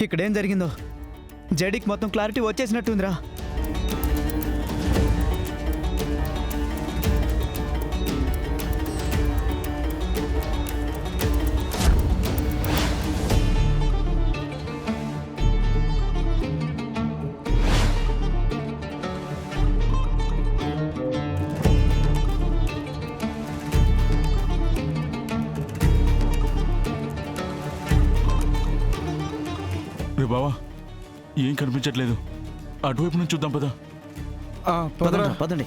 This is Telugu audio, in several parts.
ఇక్కడేం జరిగిందో జడీకి మొత్తం క్లారిటీ వచ్చేసినట్టుందిరా. రే బావా, ఏం కనిపించట్లేదు. అటువైపు నుంచి చూద్దాం పదా. పదండి పదండి.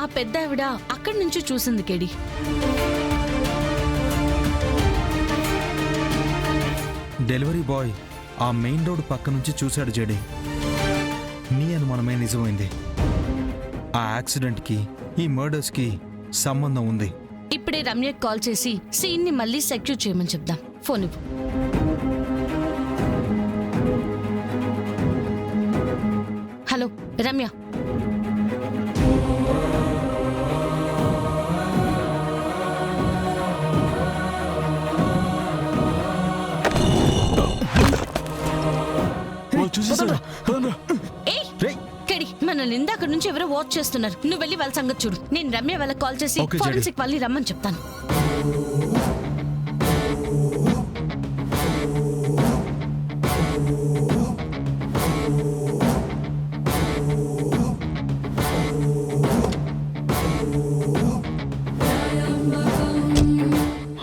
ఆ పెద్ద ఆవిడ అక్కడి నుంచి చూసింది కేడి. డెలివరీ బాయ్ ఆ మెయిన్ రోడ్ పక్క నుంచి చూశాడు జడి. నీ అనుమానమే నిజమైంది. ఆ యాక్సిడెంట్కి ఈ మర్డర్స్కి సంబంధం ఉంది. ఇప్పుడే రమ్యకి కాల్ చేసి సీన్ ని మళ్ళీ సెక్యూర్ చేయమని చెప్దాం. ఫోన్ ఇవ్వు. హలో రమ్య, మనల్ని ఇందాక నుంచి ఎవరో వాచ్ చేస్తున్నారు. నువ్వు వెళ్ళి వాళ్ళ సంగతి చూడు. నేను రమ్య వాళ్ళకి కాల్ చేసి ఫోరెన్సిక్ వాళ్ళని రమ్మని చెప్తాను.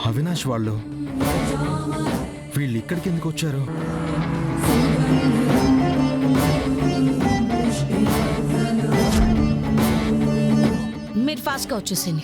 అవినాష్ వీళ్ళు ఇక్కడికి ఎందుకు వచ్చారు? మీరు ఫాస్ట్ గా వచ్చేసింది.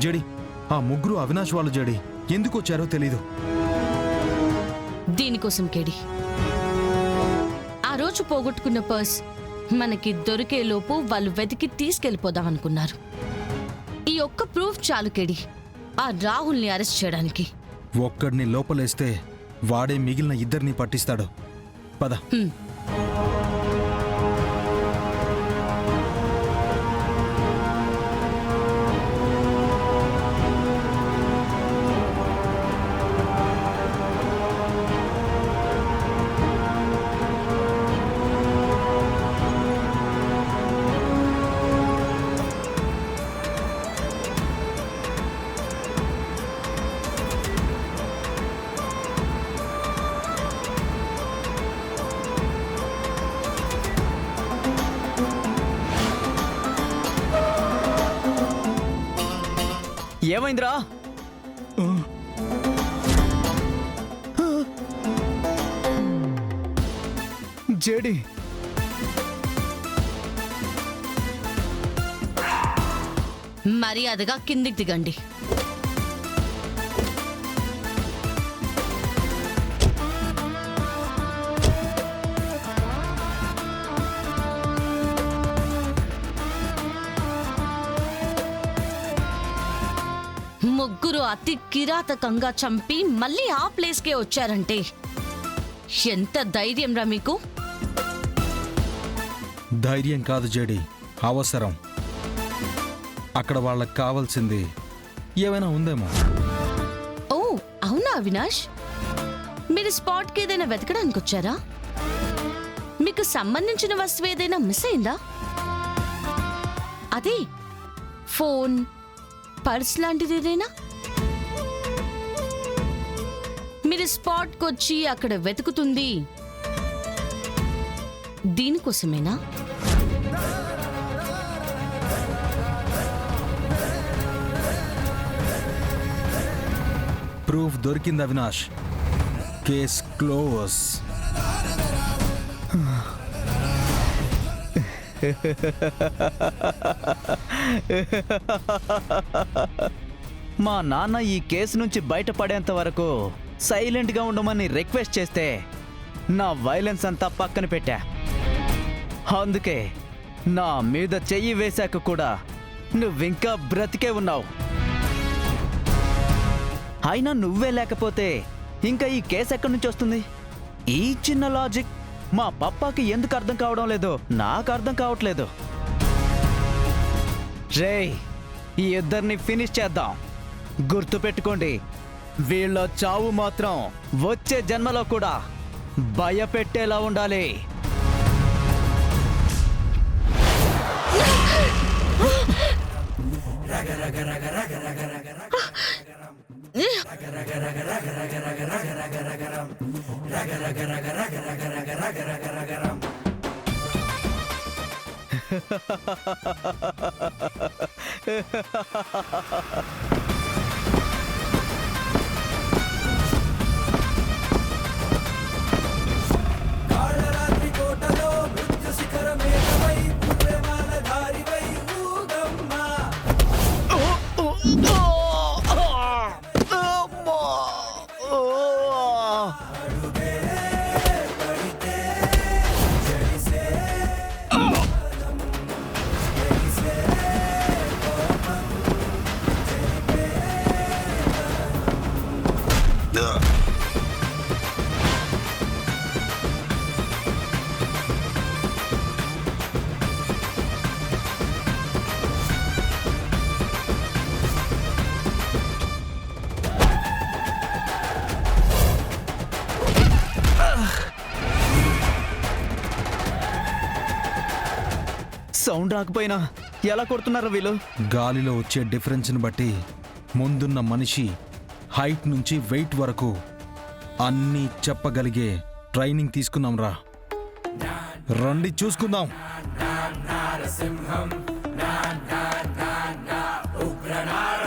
జడి, ఆ ముగ్గురు అవినాష్ వాళ్ళు జడి ఎందుకు వచ్చారో తెలీదు. దీనికోసం కేడి ఆ రోజు పోగొట్టుకున్న పర్స్ మనకి దొరికే లోపు వాళ్ళు వెతికి తీసుకెళ్లిపోదాం అనుకున్నారు. ఈ ఒక్క ప్రూఫ్ చాలు కేడి ఆ రాహుల్ని అరెస్ట్ చేయడానికి. ఒక్కడిని లోపలేస్తే వాడే మిగిలిన ఇద్దరిని పట్టిస్తాడు. పద. ఏమైందిరా? జేడి మర్యాదగా కిందికి దిగండి. ముగ్గురు అతి కిరాతకంగా చంపి మళ్ళీ ఆ ప్లేస్కే వచ్చారంటే ఎంత ధైర్యం రా మీకు? ధైర్యం కాదు జేడి, అవసరం. అక్కడ వాళ్ళకి కావాల్సింది ఏమైనా ఉందేమో. ఓ అవునా అవినాష్, మీరు స్పాట్కి ఏదైనా వెతకడానికి వచ్చారా? మీకు సంబంధించిన వస్తువు ఏదైనా మిస్ అయిందా? అదే ఫోన్, పర్స్ లాంటిది ఏదైనా? మీరు స్పాట్కి వచ్చి అక్కడ వెతుకుతుంది దీనికోసమేనా? ప్రూఫ్ దొరికింది అవినాష్. Case close. మా నాన్న ఈ కేసు నుంచి బయటపడేంత వరకు సైలెంట్గా ఉండమని రిక్వెస్ట్ చేస్తే నా వైలెన్స్ అంతా పక్కన పెట్టా. అందుకే నా మీద చెయ్యి వేశాక కూడా నువ్వింకా బ్రతికే ఉన్నావు. అయినా నువ్వే లేకపోతే ఇంకా ఈ కేసు ఎక్కడి నుంచి వస్తుంది? ఈ చిన్న లాజిక్ మా పప్పాకి ఎందుకు అర్థం కావడం లేదు, నాకు అర్థం కావట్లేదు. రేయ్, ఈ ఇద్దరిని ఫినిష్ చేద్దాం. గుర్తుపెట్టుకోండి, వీళ్ళ చావు మాత్రం వచ్చే జన్మలో కూడా భయపెట్టేలా ఉండాలి. సౌండ్ రాకపోయినా ఎలా కొడుతున్నారు వీళ్ళు? గాలిలో వచ్చే డిఫరెన్స్ని బట్టి ముందున్న మనిషి హైట్ నుంచి వెయిట్ వరకు అన్నీ చెప్పగలిగే ట్రైనింగ్ తీసుకున్నాం రా. రండి చూసుకుందాం. ఉగ్రనార